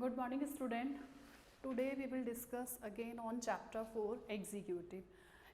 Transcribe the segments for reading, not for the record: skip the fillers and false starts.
Good morning, student. Today we will discuss again on chapter 4 executive.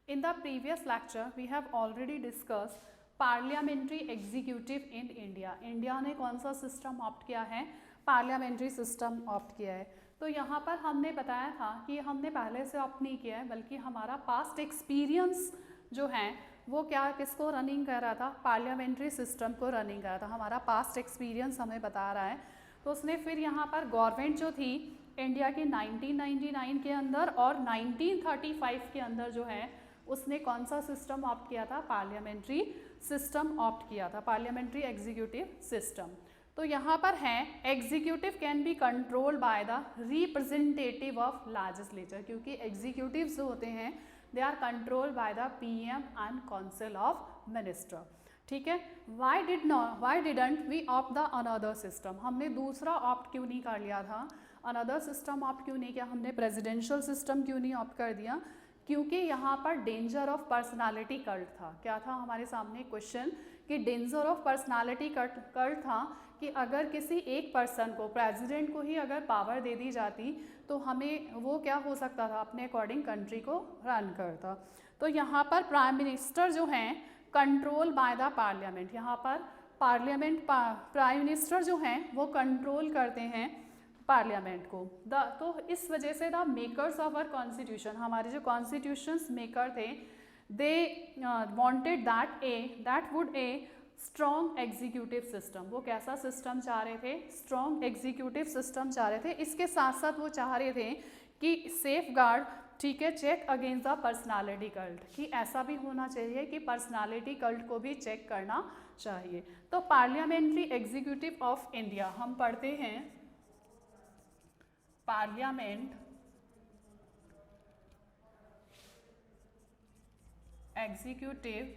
In the previous lecture we have already discussed parliamentary executive in India. India ने कौन सा system opt किया है? Parliamentary system opt किया है. तो यहाँ पर हमने बताया था कि हमने पहले से ऑप्ट नहीं किया है, बल्कि हमारा पास्ट एक्सपीरियंस जो है वो क्या किसको रनिंग कर रहा था? पार्लियामेंट्री सिस्टम को रनिंग कर रहा था. हमारा पास्ट एक्सपीरियंस हमें बता रहा है. तो उसने फिर यहाँ पर गवर्नमेंट जो थी इंडिया की 1999 के अंदर और 1935 के अंदर जो है उसने कौन सा सिस्टम ऑप्ट किया था? पार्लियामेंट्री सिस्टम ऑप्ट किया था, पार्लियामेंट्री एग्जीक्यूटिव सिस्टम. तो यहाँ पर है executive can be controlled by the representative of legislature, क्योंकि एग्जीक्यूटिव जो होते हैं they are controlled by the PM and council of minister. ठीक है. Why didn't we opt the another system? हमने दूसरा ऑप्ट क्यों नहीं कर लिया था? अनदर सिस्टम ऑप्ट क्यों नहीं किया? हमने प्रेसिडेंशियल सिस्टम क्यों नहीं ऑप्ट कर दिया? क्योंकि यहाँ पर डेंजर ऑफ पर्सनालिटी कल्ट था. क्या था हमारे सामने क्वेश्चन कि डेंजर ऑफ पर्सनालिटी कल्ट था कि अगर किसी एक पर्सन को, प्रेसिडेंट को ही अगर पावर दे दी जाती तो हमें वो क्या हो सकता था? अपने अकॉर्डिंग कंट्री को रन करता. तो यहाँ पर प्राइम मिनिस्टर जो हैं कंट्रोल बाय द पार्लियामेंट. यहाँ पर पार्लियामेंट प्राइम मिनिस्टर जो हैं वो कंट्रोल करते हैं पार्लियामेंट को. तो इस वजह से the makers of our constitution, हमारे जो कॉन्स्टिट्यूशंस मेकर थे, they wanted that would a strong executive system. वो कैसा सिस्टम चाह रहे थे? स्ट्रॉन्ग एग्जीक्यूटिव सिस्टम चाह रहे थे. इसके साथ साथ वो चाह रहे थे कि सेफ गार्ड, ठीक है, check against the personality cult, कि ऐसा भी होना चाहिए कि पर्सनालिटी कल्ट को भी चेक करना चाहिए. तो पार्लियामेंट्री एग्जीक्यूटिव ऑफ इंडिया हम पढ़ते हैं parliament executive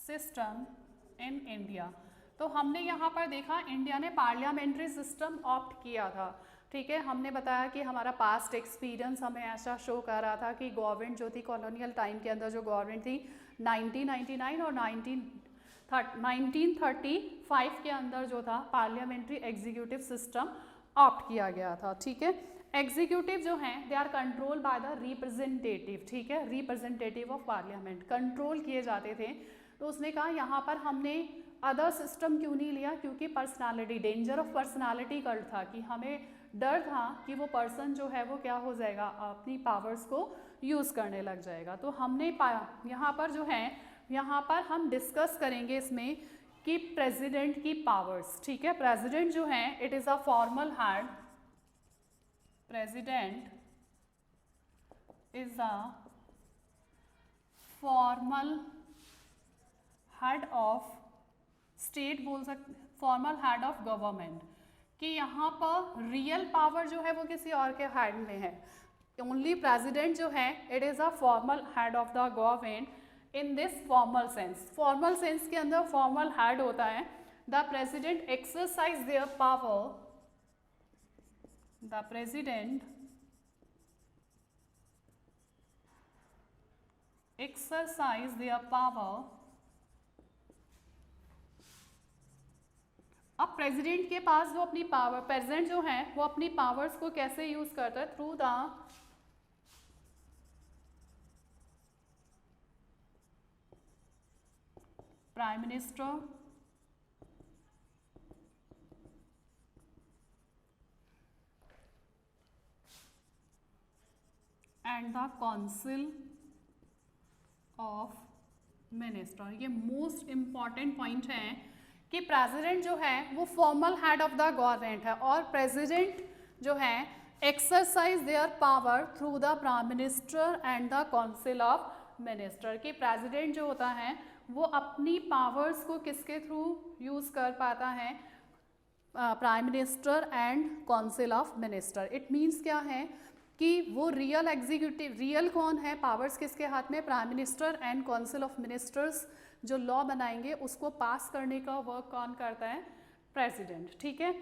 system in India. तो हमने यहाँ पर देखा इंडिया ने पार्लियामेंट्री सिस्टम ऑप्ट किया था. ठीक है. हमने बताया कि हमारा पास्ट एक्सपीरियंस हमें ऐसा शो कर रहा था कि गवर्नमेंट जो थी कॉलोनियल टाइम के अंदर जो गवर्नमेंट थी 1999 और 1935 के अंदर जो था पार्लियामेंट्री एग्जीक्यूटिव सिस्टम ऑप्ट किया गया था. ठीक है. एग्जीक्यूटिव जो हैं they are control by the representative. ठीक है. रिप्रेजेंटेटिव ऑफ पार्लियामेंट कंट्रोल किए जाते थे. तो उसने कहा यहाँ पर हमने अदर सिस्टम क्यों नहीं लिया? क्योंकि personality, danger of personality cult था, कि हमें डर था कि वो पर्सन जो है वो क्या हो जाएगा, अपनी पावर्स को यूज़ करने लग जाएगा. तो हमने यहाँ पर जो है, यहाँ पर हम डिस्कस करेंगे इसमें कि प्रेसिडेंट की पावर्स. ठीक है. प्रेसिडेंट जो है it is a formal head. President is a formal head of state, बोल सकते, फॉर्मल हेड ऑफ गवर्नमेंट, कि यहाँ पर रियल पावर जो है वो किसी और के हैंड में है. ओनली प्रेसिडेंट जो है it is a formal head of the government in this formal sense. Formal sense के अंदर फॉर्मल हेड होता है. The president exercise their power, the president exercise their power. अब प्रेसिडेंट के पास वो अपनी पावर, प्रेसिडेंट जो है वो अपनी पावर्स को कैसे यूज करता है? Through the prime minister and the council of minister. ये मोस्ट इंपॉर्टेंट पॉइंट है कि प्रेसिडेंट जो है वो formal head of the government है और प्रेसिडेंट जो है exercise their power through the prime minister and the council of minister. कि प्रेसिडेंट जो होता है वो अपनी पावर्स को किसके थ्रू यूज़ कर पाता है? Prime minister and council of minister. It means क्या है कि वो रियल एग्जीक्यूटिव, रियल कौन है? पावर्स किसके हाथ में? Prime minister and council of ministers जो लॉ बनाएंगे उसको पास करने का वर्क कौन करता है? प्रेसिडेंट. ठीक है.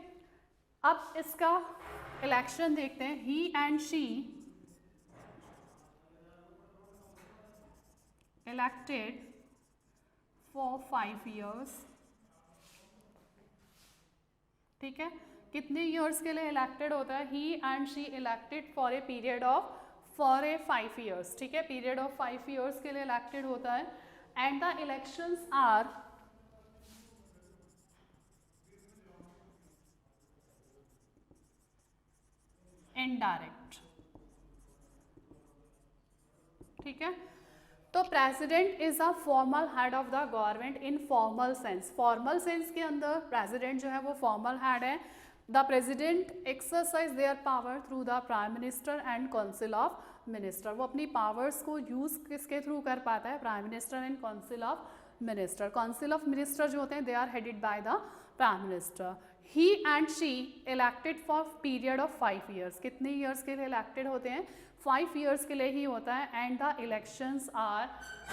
अब इसका इलेक्शन देखते हैं. He and she elected for 5 years ठीक है, कितने ईयर्स के लिए इलेक्टेड होता है? He and she elected for a period of 5 years, ठीक है, पीरियड ऑफ 5 ईयर्स के लिए इलेक्टेड होता है। And the elections are indirect, ठीक है। तो president is a formal head of the government in formal sense, formal sense के अंदर प्रेसिडेंट जो है वो फॉर्मल हेड है। The president exercise their power through the prime minister and council of minister, वो अपनी पावर्स को यूज किसके थ्रू कर पाता है? Prime minister and council of minister. Council of minister जो होते हैं they are headed by the prime minister. He and she elected for period of 5 years, कितने ईयर्स के लिए इलेक्टेड होते हैं? 5 ईयर्स के लिए ही होता है। And the elections are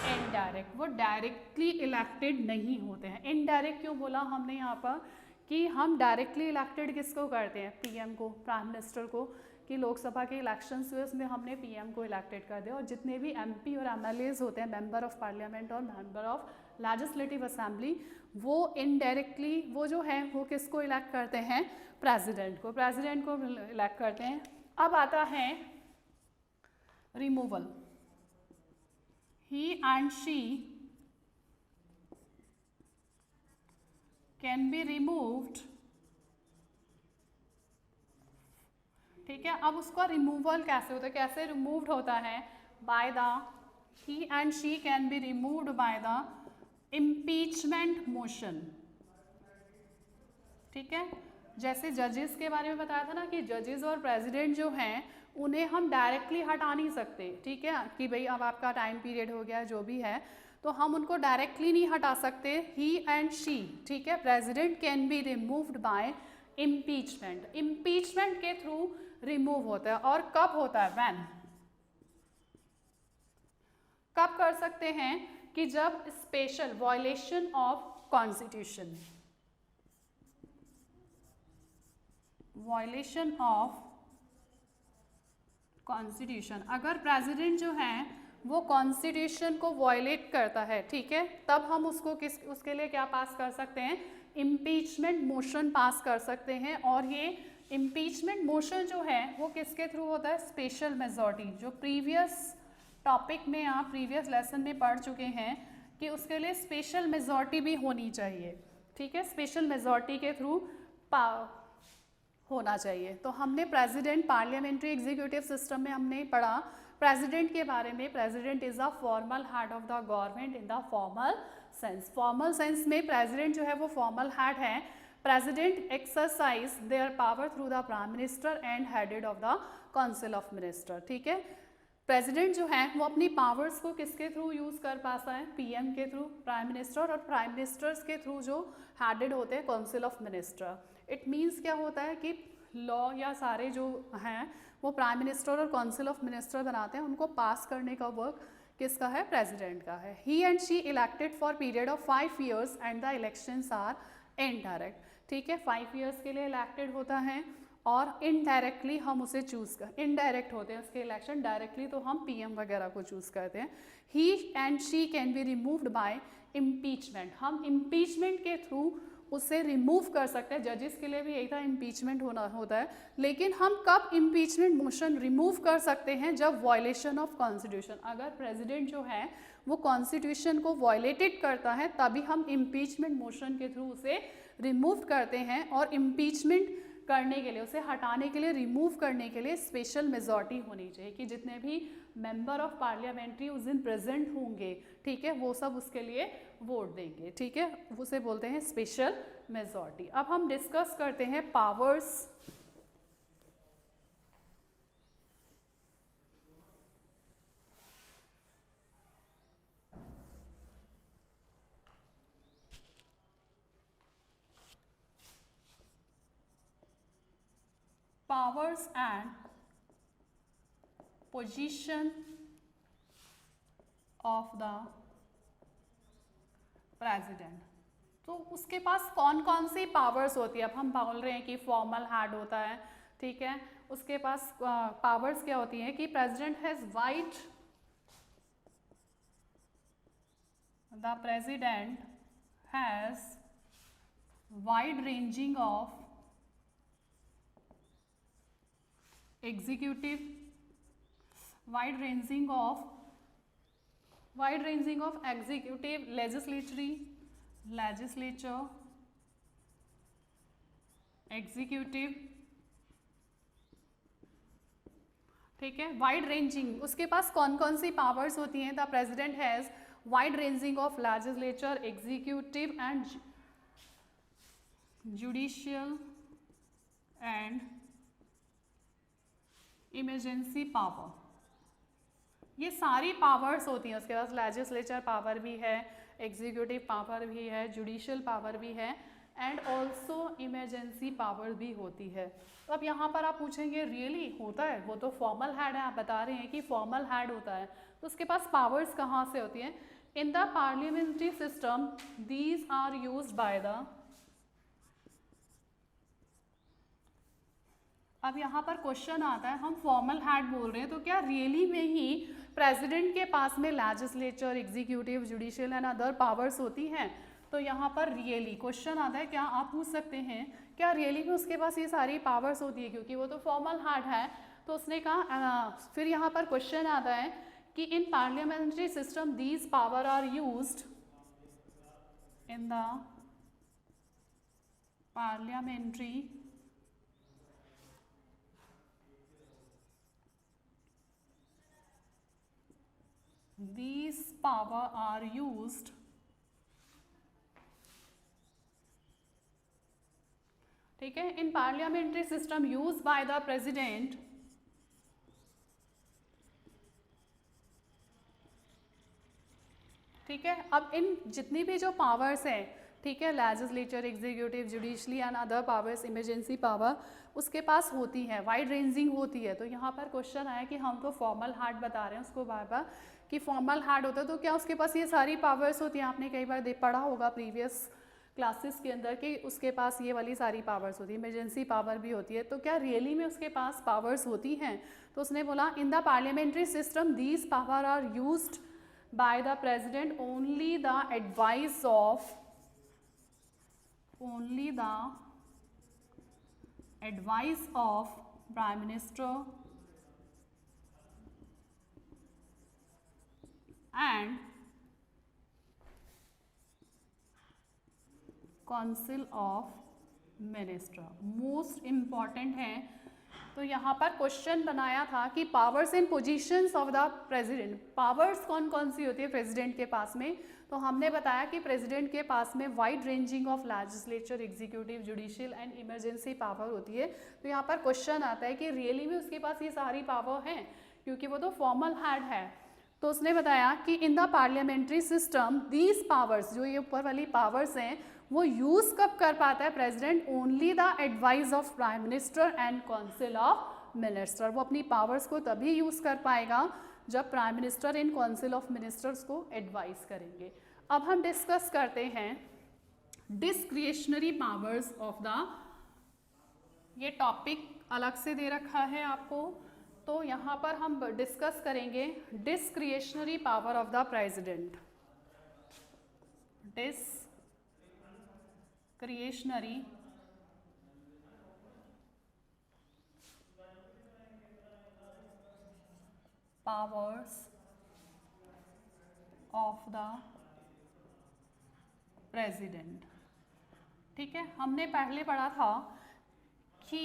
indirect, वो डायरेक्टली इलेक्टेड नहीं होते हैं। इनडायरेक्ट क्यों बोला हमने यहाँ पर? कि हम डायरेक्टली इलेक्टेड किसको करते हैं? पीएम को, प्राइम मिनिस्टर को, कि लोकसभा के इलेक्शंस हुए उसमें हमने पीएम को इलेक्टेड कर दिया, और जितने भी एमपी और एमएलएज होते हैं, मेंबर ऑफ पार्लियामेंट और मेंबर ऑफ लेजिस्लेटिव असेंबली, वो इनडायरेक्टली वो जो है वो किसको इलेक्ट करते हैं? प्रेसिडेंट को, प्रेसिडेंट को इलेक्ट करते हैं। अब आता है removal. He and she can be removed, ठीक है। अब उसका रिमूवल कैसे होता है, कैसे रिमूव्ड होता है? By the, he and she can be removed by the impeachment motion, ठीक है। जैसे जजेस के बारे में बताया था ना कि जजेस और प्रेसिडेंट जो हैं उन्हें हम डायरेक्टली हटा नहीं सकते, ठीक है, कि भाई अब आपका टाइम पीरियड हो गया जो भी है, तो हम उनको डायरेक्टली नहीं हटा सकते। ही एंड शी, ठीक है, president can be removed by impeachment, impeachment के थ्रू रिमूव होता है। और कब होता है? व्हेन, कब कर सकते हैं? कि जब special violation of constitution, violation of constitution, अगर प्रेसिडेंट जो है वो कॉन्स्टिट्यूशन को वायलेट करता है, ठीक है, तब हम उसको उसके लिए क्या पास कर सकते हैं? इम्पीचमेंट मोशन पास कर सकते हैं। और ये इम्पीचमेंट मोशन जो है वो किसके थ्रू होता है? स्पेशल मेजॉरिटी, जो प्रीवियस टॉपिक में आप प्रीवियस लेसन में पढ़ चुके हैं कि उसके लिए स्पेशल मेजॉरिटी भी होनी चाहिए, ठीक है, स्पेशल मेजॉरिटी के थ्रू होना चाहिए। तो हमने प्रेसिडेंट, पार्लियामेंट्री एग्जीक्यूटिव सिस्टम में हमने पढ़ा प्रेसिडेंट के बारे में। President is a formal head of the government in the formal sense, formal sense में प्रेसिडेंट जो है वो फॉर्मल हेड है। President exercise their power through the prime minister and headed of the council of minister, ठीक है। President जो है वो अपनी पावर्स को किसके थ्रू यूज कर पाता है? पीएम के थ्रू, प्राइम मिनिस्टर, और प्राइम मिनिस्टर्स के थ्रू जो हेडेड होते हैं council of minister. It means क्या होता है कि लॉ या सारे जो हैं वो प्राइम मिनिस्टर और काउंसिल ऑफ मिनिस्टर बनाते हैं, उनको पास करने का वर्क किसका है? प्रेसिडेंट का है। He and she elected for period of 5 years and the elections are indirect, ठीक है, 5 ईयर्स के लिए इलेक्टेड होता है और इनडायरेक्टली हम उसे चूज कर, इनडायरेक्ट होते हैं उसके इलेक्शन, डायरेक्टली तो हम पीएम वगैरह को चूज करते हैं। He and she can be removed by impeachment, हम इम्पीचमेंट के थ्रू उसे रिमूव कर सकते हैं। जजेस के लिए भी यही था, इम्पीचमेंट होता है। लेकिन हम कब इम्पीचमेंट मोशन रिमूव कर सकते हैं? जब वायलेशन ऑफ कॉन्स्टिट्यूशन, अगर प्रेसिडेंट जो है वो कॉन्स्टिट्यूशन को वायलेटेड करता है तभी हम इम्पीचमेंट मोशन के थ्रू उसे रिमूव करते हैं। और इम्पीचमेंट करने के लिए, उसे हटाने के लिए, रिमूव करने के लिए स्पेशल मेजॉरिटी होनी चाहिए कि जितने भी मेंबर ऑफ पार्लियामेंट्री उस दिन प्रेजेंट होंगे, ठीक है, वो सब उसके लिए वोट देंगे, ठीक है, उसे बोलते हैं स्पेशल मेजॉरिटी। अब हम डिस्कस करते हैं powers. Powers and position of the president. तो उसके पास कौन कौन सी पावर्स होती है? अब हम बोल रहे हैं कि फॉर्मल हेड होता है, ठीक है, उसके पास पावर्स क्या होती हैं कि president has wide, the president has wide ranging of executive, wide ranging of executive, legislature, executive, ठीक है, वाइड रेंजिंग, उसके पास कौन कौन सी पावर्स होती हैं? The president has wide ranging of legislature, executive and judicial and emergency power, ये सारी powers होती हैं उसके पास। लेजिस्लेचर पावर भी है, एग्जीक्यूटिव पावर भी है, जुडिशियल पावर भी है एंड ऑल्सो इमरजेंसी पावर भी होती है। तो अब यहाँ पर आप पूछेंगे रियली होता है? वो तो फॉर्मल हेड है, आप बता रहे हैं कि फॉर्मल हेड होता है, तो उसके पास पावर्स कहाँ से होती हैं? In the parliamentary system these are used by the, अब यहाँ पर क्वेश्चन आता है, हम फॉर्मल हेड बोल रहे हैं तो क्या रियली में ही प्रेसिडेंट के पास में legislature, executive, judicial and other powers होती हैं? तो यहाँ पर रियली क्वेश्चन आता है, क्या आप पूछ सकते हैं क्या रियली में उसके पास ये सारी पावर्स होती है? क्योंकि वो तो फॉर्मल हेड है, तो उसने कहा फिर यहाँ पर क्वेश्चन आता है कि in parliamentary system these power are used in the parliamentary these power are used ठीक है in parliamentary system use by the president ठीक है। अब इन जितनी भी जो पावर्स हैं, ठीक है, legislature, executive, judicially and other powers, emergency power उसके पास होती है, वाइड रेंजिंग होती है। तो यहाँ पर क्वेश्चन आया कि हम तो फॉर्मल हार्ड बता रहे हैं उसको बार बार कि फॉर्मल हार्ड होता है, तो क्या उसके पास ये सारी पावर्स होती हैं? आपने कई बार पढ़ा होगा प्रीवियस क्लासेस के अंदर कि उसके पास ये वाली सारी पावर्स होती है, इमरजेंसी पावर भी होती है। तो क्या रियली में उसके पास पावर्स होती हैं? तो उसने बोला in the parliamentary system these power are used by the president only the advice of prime minister and council of minister. Most important है। तो यहाँ पर क्वेश्चन बनाया था कि powers and positions of the president, powers कौन कौन सी होती है प्रेसिडेंट के पास में? तो हमने बताया कि प्रेसिडेंट के पास में wide ranging of legislature, executive, judicial and emergency power होती है। तो यहाँ पर क्वेश्चन आता है कि रियली में उसके पास ये सारी पावर हैं, क्योंकि वो तो फॉर्मल हेड है। तो उसने बताया कि इन the parliamentary system these powers, जो ये ऊपर वाली पावर्स हैं, वो यूज कब कर पाता है president? Only the advice of prime minister and council of minister. वो अपनी पावर्स को तभी यूज कर पाएगा जब prime minister and council of ministers को एडवाइस करेंगे। अब हम डिस्कस करते हैं डिस्क्रिएशनरी पावर्स ऑफ द, ये टॉपिक अलग से दे रखा है आपको, तो यहाँ पर हम डिस्कस करेंगे discretionary power of the president. Discretionary powers of the president. ठीक है, हमने पहले पढ़ा था कि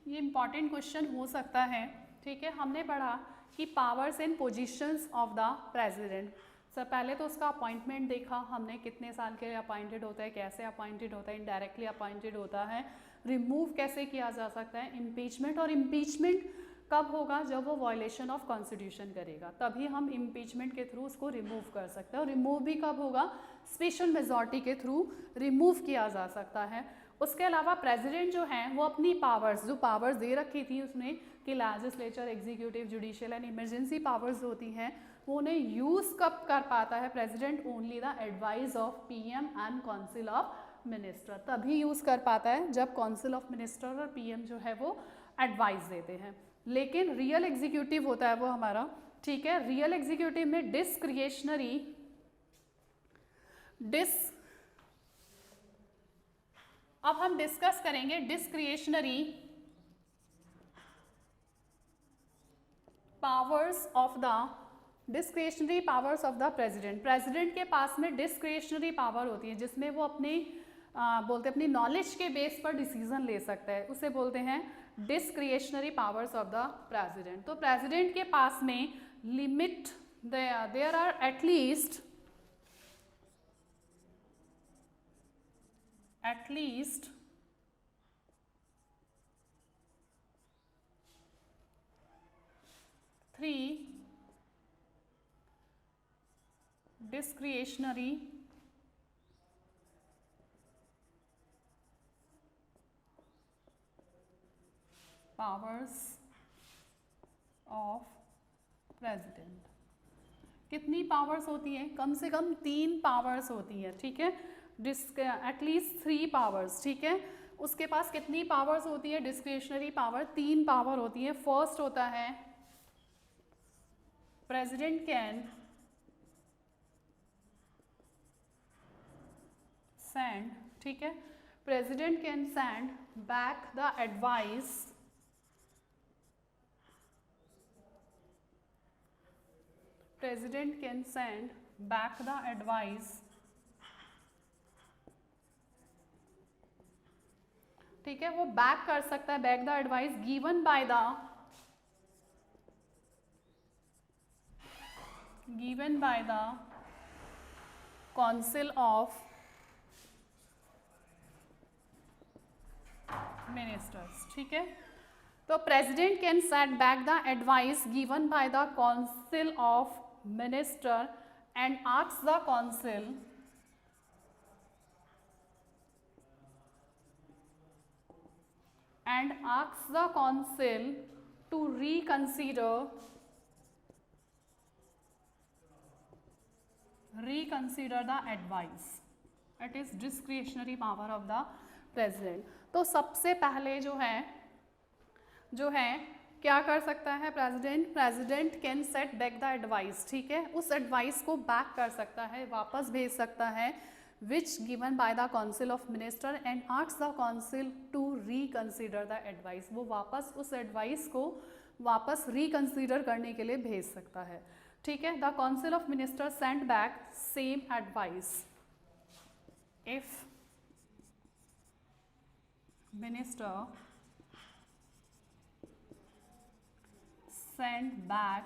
ये इंपॉर्टेंट क्वेश्चन हो सकता है। ठीक है, हमने पढ़ा कि powers and positions of the president. Sir पहले तो उसका अपॉइंटमेंट देखा हमने, कितने साल के लिए अपॉइंटेड होता है, कैसे अपॉइंटेड होता है, इनडायरेक्टली अपॉइंटेड होता है, रिमूव कैसे किया जा सकता है, इम्पीचमेंट, और इम्पीचमेंट कब होगा? जब वो वायलेशन ऑफ कॉन्स्टिट्यूशन करेगा, तभी हम इम्पीचमेंट के थ्रू उसको रिमूव कर सकते हैं। और रिमूव भी कब होगा? स्पेशल मेजॉरिटी के थ्रू रिमूव किया जा सकता है। उसके अलावा प्रेसिडेंट जो है वो अपनी पावर्स, जो पावर्स दे रखी थी उसने कि legislature, executive, judicial and emergency powers होती हैं, वो उन्हें यूज़ कब कर पाता है president? Only the advice of PM and council of minister. तभी यूज़ कर पाता है जब काउंसिल ऑफ मिनिस्टर और पीएम जो है वो एडवाइस देते हैं। लेकिन रियल एग्जीक्यूटिव होता है वो हमारा, ठीक है, रियल एग्जीक्यूटिव में अब हम डिस्कस करेंगे discretionary powers of the discretionary powers of the president. President के पास में डिस्क्रिशनरी पावर होती है जिसमें वो अपनी बोलते हैं अपनी नॉलेज के बेस पर डिसीजन ले सकता है, उसे बोलते हैं discretionary powers of the president. तो प्रेसिडेंट के पास में limit there are at least 3 discretionary powers of president। कितनी पावर्स होती हैं? कम से कम 3 पावर्स होती हैं, ठीक है, एटलीस्ट 3 पावर्स, ठीक है। उसके पास कितनी पावर्स होती है? डिस्क्रिशनरी पावर 3 पावर होती है। फर्स्ट होता है प्रेसिडेंट कैन सेंड, ठीक है, president can send back the advice president can send back the advice, ठीक है, वो बैक कर सकता है, back the advice given by the council of ministers, ठीक है। तो president can send back the advice given by the council of minister and ask the council to reconsider the advice। It is discretionary power of the president। तो सबसे पहले जो है क्या कर सकता है president can set back the advice, ठीक है, उस एडवाइस को बैक कर सकता है, वापस भेज सकता है, which given by the council of minister and ask the council to reconsider the advice. वो वापस उस एडवाइस को वापस रिकंसीडर करने के लिए भेज सकता है, ठीक है। The council of minister send back same advice if minister send back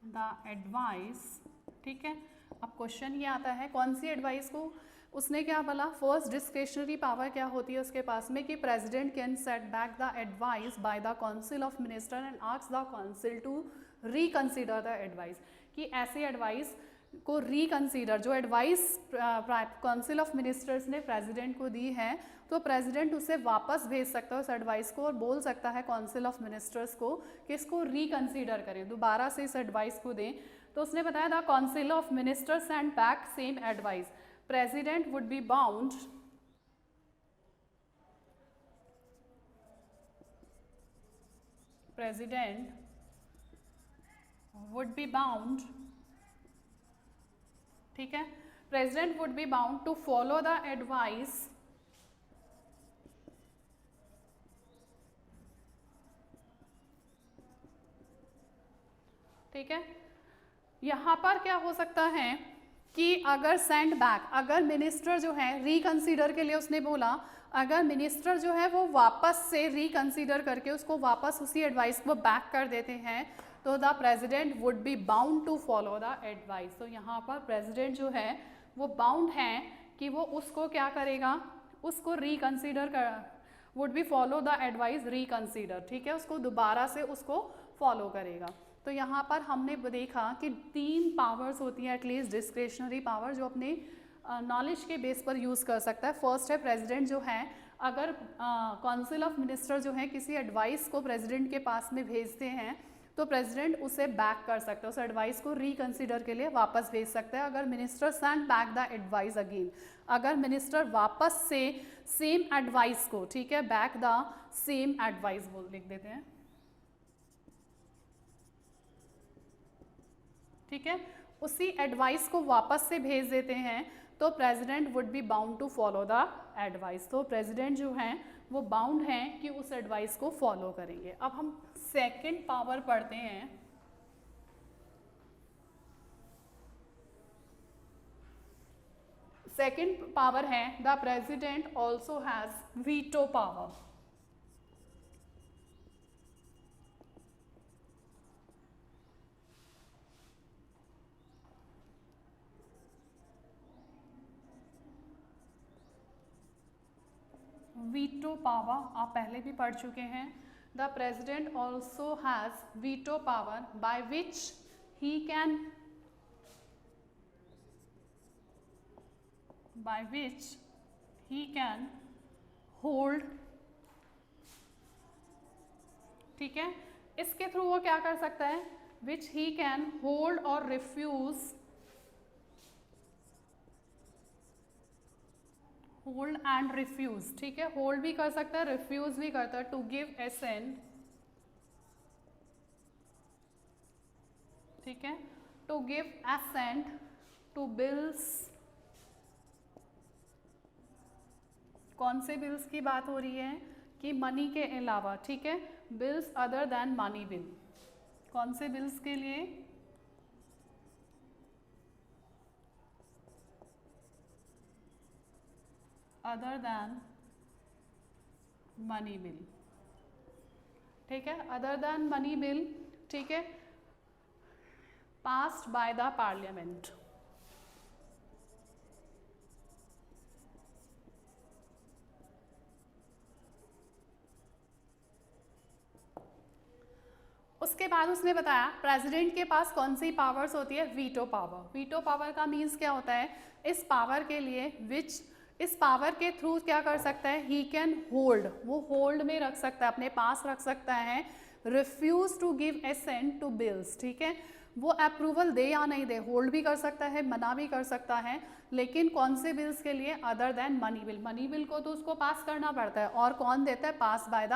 the advice, ठीक है। अब क्वेश्चन ये आता है कौन सी एडवाइस को, उसने क्या बोला, फर्स्ट डिस्क्रिशनरी पावर क्या होती है उसके पास में कि president can set back the advice by the council of minister and ask the council to reconsider the advice, कि ऐसी एडवाइस को रिकंसीडर, जो एडवाइस काउंसिल ऑफ मिनिस्टर्स ने प्रेसिडेंट को दी है तो प्रेसिडेंट उसे वापस भेज सकता है उस एडवाइस को और बोल सकता है काउंसिल ऑफ मिनिस्टर्स को कि इसको रिकंसीडर करें, दोबारा से इस एडवाइस को दें। तो उसने बताया the council of ministers and back same advice, president would be bound ठीक है, president would be bound to follow the advice ठीक है। यहाँ पर क्या हो सकता है कि अगर सेंड बैक, अगर मिनिस्टर जो है रिकंसीडर के लिए उसने बोला, अगर मिनिस्टर जो है वो वापस से रिकंसीडर करके उसको वापस उसी एडवाइस को बैक कर देते हैं तो the president would be bound to follow the advice. तो यहाँ पर प्रेसिडेंट जो है वो बाउंड है कि वो उसको क्या करेगा, उसको रिकंसीडर कर, would be follow the advice reconsider, ठीक है, उसको दोबारा से उसको फॉलो करेगा। तो यहाँ पर हमने देखा कि 3 पावर्स होती हैं एटलीस्ट डिस्क्रिशनरी पावर जो अपने नॉलेज के बेस पर यूज़ कर सकता है। फर्स्ट है प्रेसिडेंट जो है, अगर काउंसिल ऑफ मिनिस्टर जो है किसी एडवाइस को प्रेसिडेंट के पास में भेजते हैं तो प्रेसिडेंट उसे बैक कर सकता है, उस एडवाइस को रिकंसीडर के लिए वापस भेज सकता है। अगर minister send back the advice again, अगर मिनिस्टर वापस से सेम एडवाइस को, ठीक है, बैक द सेम एडवाइस बोल लिख देते हैं, ठीक है, उसी एडवाइस को वापस से भेज देते हैं तो president would be bound to follow the advice. तो प्रेसिडेंट जो है वो बाउंड हैं कि उस एडवाइस को फॉलो करेंगे। अब हम सेकंड पावर पढ़ते हैं। सेकंड पावर है the president also has veto power. Veto power आप पहले भी पढ़ चुके हैं। The president also has veto power by which he can hold, ठीक है, इसके थ्रू वो क्या कर सकता है, विच ही कैन होल्ड और रिफ्यूज, होल्ड एंड रिफ्यूज, ठीक है, होल्ड भी कर सकता है, रिफ्यूज भी करता है, टू गिव एसेंट, ठीक है, to give assent to bills. कौन से बिल्स की बात हो रही है कि मनी के अलावा, ठीक है, bills other than money bill. कौन से बिल्स के लिए, अदर देन मनी बिल, ठीक है, अदर देन मनी बिल, ठीक है, पास्ड बाय द पार्लियामेंट। उसके बाद उसने बताया प्रेसिडेंट के पास कौन सी पावर्स होती है, वीटो पावर। वीटो पावर का मीन्स क्या होता है, इस पावर के लिए विच, इस पावर के थ्रू क्या कर सकता है, ही कैन होल्ड, वो होल्ड में रख सकता है, अपने पास रख सकता है, refuse to give assent to bills, ठीक है, वो अप्रूवल दे या नहीं दे, होल्ड भी कर सकता है, मना भी कर सकता है, लेकिन कौन से बिल्स के लिए, other than money bill. Money bill को तो उसको पास करना पड़ता है, और कौन देता है, पास बाय द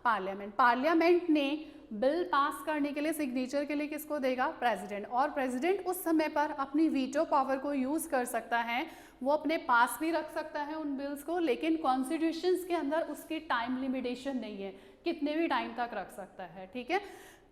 पार्लियामेंट। पार्लियामेंट ने बिल पास करने के लिए सिग्नेचर के लिए किसको देगा, प्रेसिडेंट, और प्रेसिडेंट उस समय पर अपनी वीटो पावर को यूज कर सकता है, वो अपने पास भी रख सकता है उन बिल्स को, लेकिन कॉन्स्टिट्यूशंस के अंदर उसकी टाइम लिमिटेशन नहीं है, कितने भी टाइम तक रख सकता है, ठीक है।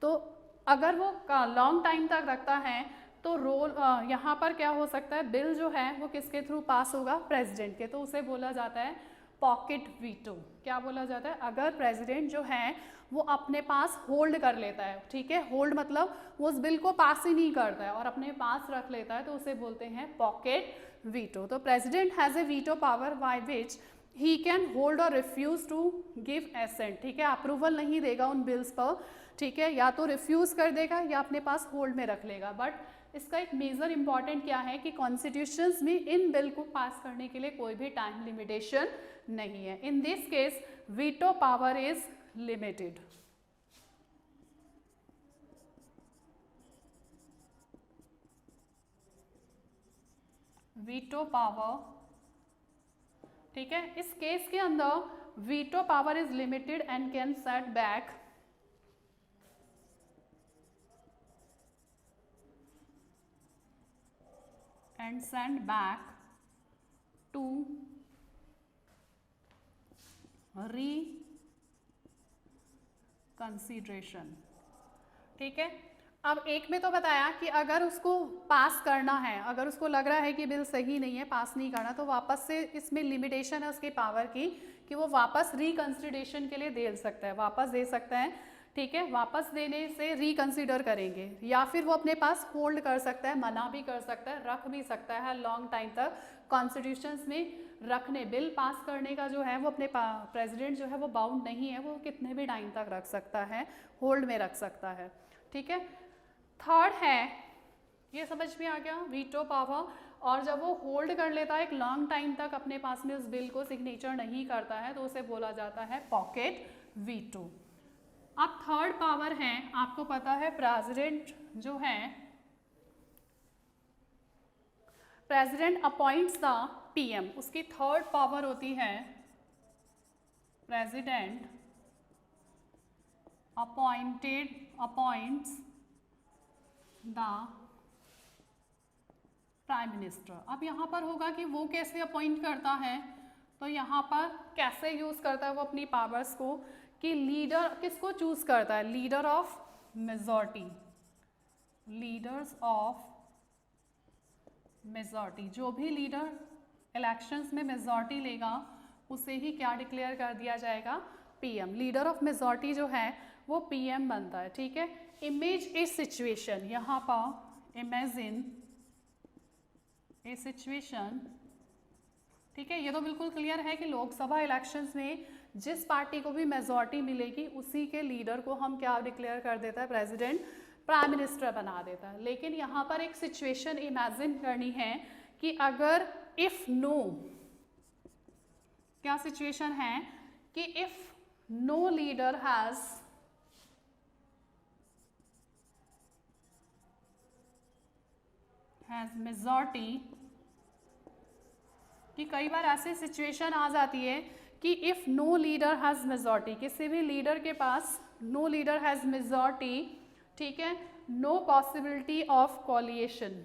तो अगर वो लॉन्ग टाइम तक रखता है तो रोल यहाँ पर क्या हो सकता है, बिल जो है वो किसके थ्रू पास होगा, प्रेसिडेंट के, तो उसे बोला जाता है पॉकेट वीटो। क्या बोला जाता है, अगर प्रेसिडेंट जो है वो अपने पास होल्ड कर लेता है, ठीक है, होल्ड मतलब वो उस बिल को पास ही नहीं करता है और अपने पास रख लेता है, तो उसे बोलते हैं पॉकेट वीटो। तो president has a veto power by which he can hold और रिफ्यूज टू गिव एसेंट, ठीक है, अप्रूवल नहीं देगा उन बिल्स पर, ठीक है, या तो रिफ्यूज कर देगा या अपने पास होल्ड में रख लेगा। बट इसका एक मेजर इंपॉर्टेंट क्या है कि कॉन्स्टिट्यूशंस में इन बिल को पास करने के लिए कोई भी टाइम लिमिटेशन नहीं है। In this case veto power is limited. Veto power, ठीक है, इस केस के अंदर veto power is limited and can set back and send back to reconsideration, ठीक है। अब एक में तो बताया कि अगर उसको पास करना है, अगर उसको लग रहा है कि बिल सही नहीं है, पास नहीं करना, तो वापस से इसमें लिमिटेशन है उसकी पावर की कि वो वापस रिकंसिडरेशन के लिए दे सकता है, वापस दे सकता है, ठीक है, वापस देने से रिकंसिडर करेंगे, या फिर वो अपने पास होल्ड कर सकता है, मना भी कर सकता है, रख भी सकता है लॉन्ग टाइम तक। कॉन्स्टिट्यूशंस में रखने, बिल पास करने का जो है वो अपने प्रेसिडेंट जो है वो बाउंड नहीं है, वो कितने भी टाइम तक रख सकता है, होल्ड में रख सकता है, ठीक है। थर्ड है, ये समझ में आ गया, वीटो पावर, और जब वो होल्ड कर लेता है एक लॉन्ग टाइम तक अपने पास में उस बिल को, सिग्नेचर नहीं करता है, तो उसे बोला जाता है पॉकेट वीटो। अब थर्ड पावर है, आपको पता है प्रेसिडेंट जो है, प्रेसिडेंट अपॉइंट्स द पीएम, उसकी थर्ड पावर होती है president appoints the prime minister. अब यहाँ पर होगा कि वो कैसे अपॉइंट करता है, तो यहाँ पर कैसे यूज करता है वो अपनी पावर्स को, कि लीडर किसको चूज करता है, leader of majority, leaders of majority, जो भी लीडर इलेक्शंस में मेजॉरिटी लेगा उसे ही क्या डिक्लेयर कर दिया जाएगा, पीएम। लीडर ऑफ मेजॉरिटी जो है वो पीएम बनता है, ठीक है। इमेज ए सिचुएशन, यहाँ पर इमेजिन ए सिचुएशन, ठीक है। ये तो बिल्कुल क्लियर है कि लोकसभा इलेक्शंस में जिस पार्टी को भी मेजॉरिटी मिलेगी उसी के लीडर को हम क्या डिक्लेयर कर देता है, प्रेसिडेंट, प्राइम मिनिस्टर बना देता है। लेकिन यहाँ पर एक सिचुएशन इमेजिन करनी है कि अगर इफ नो, क्या सिचुएशन है कि if no leader has majority, कि कई बार ऐसी सिचुएशन आ जाती है कि if no leader has majority, किसी भी लीडर के पास नो लीडर हैज मेजॉरिटी, ठीक है, नो पॉसिबिलिटी ऑफ कोलिएशन,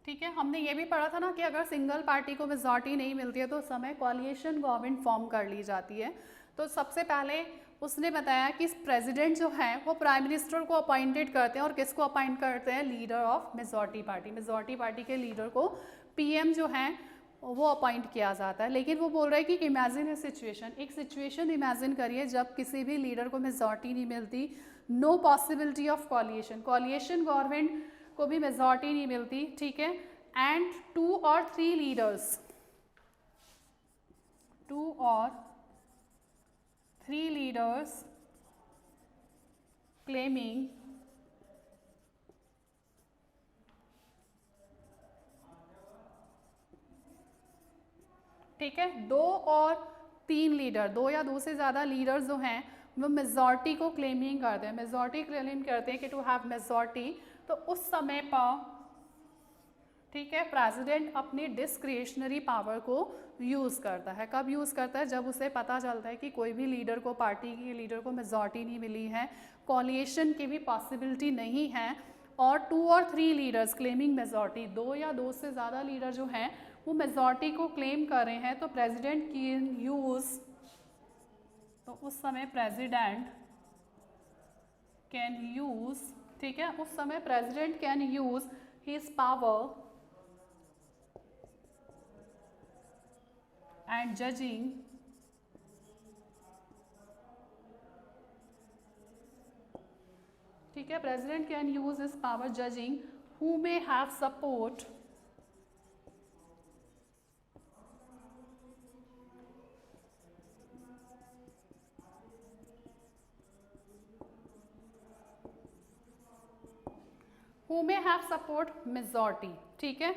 ठीक है। हमने ये भी पढ़ा था ना कि अगर सिंगल पार्टी को मेजॉरिटी नहीं मिलती है तो उस समय कोलिएशन गवर्नमेंट फॉर्म कर ली जाती है। तो सबसे पहले उसने बताया कि प्रेसिडेंट जो है वो प्राइम मिनिस्टर को अपॉइंटेड करते हैं, और किसको अपॉइंट करते हैं, leader of majority party, majority party के लीडर को पीएम जो है वो अपॉइंट किया जाता है। लेकिन वो बोल रहा है कि इमेजिन ए सिचुएशन, एक सिचुएशन इमेजिन करिए जब किसी भी लीडर को मेजॉरिटी नहीं मिलती, no possibility of coalition, coalition government को भी मेजॉरिटी नहीं मिलती, ठीक है, and 2 or 3 leaders, 2 or 3 leaders claiming, ठीक है, 2 और 3 लीडर, 2 या 2 से ज़्यादा लीडर्स जो हैं वो मेजॉरिटी को क्लेमिंग करते हैं, मेजॉरिटी क्लेम करते हैं कि टू हैव मेजॉरिटी। तो उस समय पर, ठीक है, प्रेसिडेंट अपनी डिस्क्रिशनरी पावर को यूज़ करता है। कब यूज़ करता है, जब उसे पता चलता है कि कोई भी लीडर को, पार्टी की लीडर को मेजॉरिटी नहीं मिली है, कोलिएशन की भी पॉसिबिलिटी नहीं है, और 2 or 3 लीडर्स क्लेमिंग मेजॉरिटी, 2 या 2 से ज़्यादा लीडर जो हैं वो मेजॉरिटी को क्लेम कर रहे हैं, तो प्रेसिडेंट कैन यूज़, तो उस समय प्रेसिडेंट कैन यूज़, ठीक है, उस समय president can use his power and judging, ठीक है, president can use his power judging who may have support, who may have support majority, ठीक है,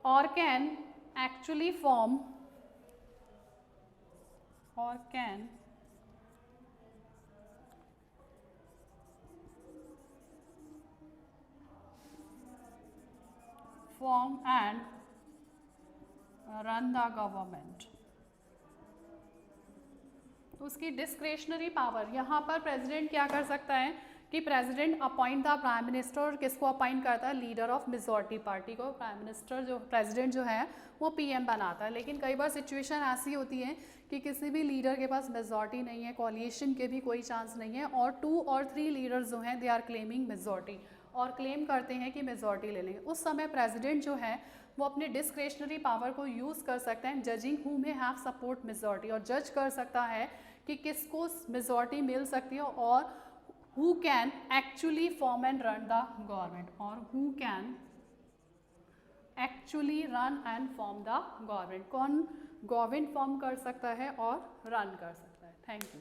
or can actually form, or can form and run the government। तो उसकी discretionary power, यहाँ पर president क्या कर सकता है कि president appoint the prime minister, और किसको अपॉइंट करता है, लीडर ऑफ मेजॉरिटी पार्टी को प्राइम मिनिस्टर, जो प्रेसिडेंट जो है वो पीएम बनाता है। लेकिन कई बार सिचुएशन ऐसी होती है कि किसी भी लीडर के पास मेजॉरिटी नहीं है, कोलिएशन के भी कोई चांस नहीं है, और 2 or 3 लीडर्स जो हैं दे आर क्लेमिंग मेजॉरिटी, और क्लेम करते हैं कि मेजॉरिटी ले लेंगे। उस समय प्रेसिडेंट जो है वो अपनी डिस्क्रिशनरी पावर को यूज़ कर सकते हैं, judging who may have support majority, और जज कर सकता है कि किसको मेजॉरिटी मिल सकती है, और who can actually form and run the government, or who can actually run and form the government, कौन गवर्नमेंट फॉर्म कर सकता है और रन कर सकता है। Thank you.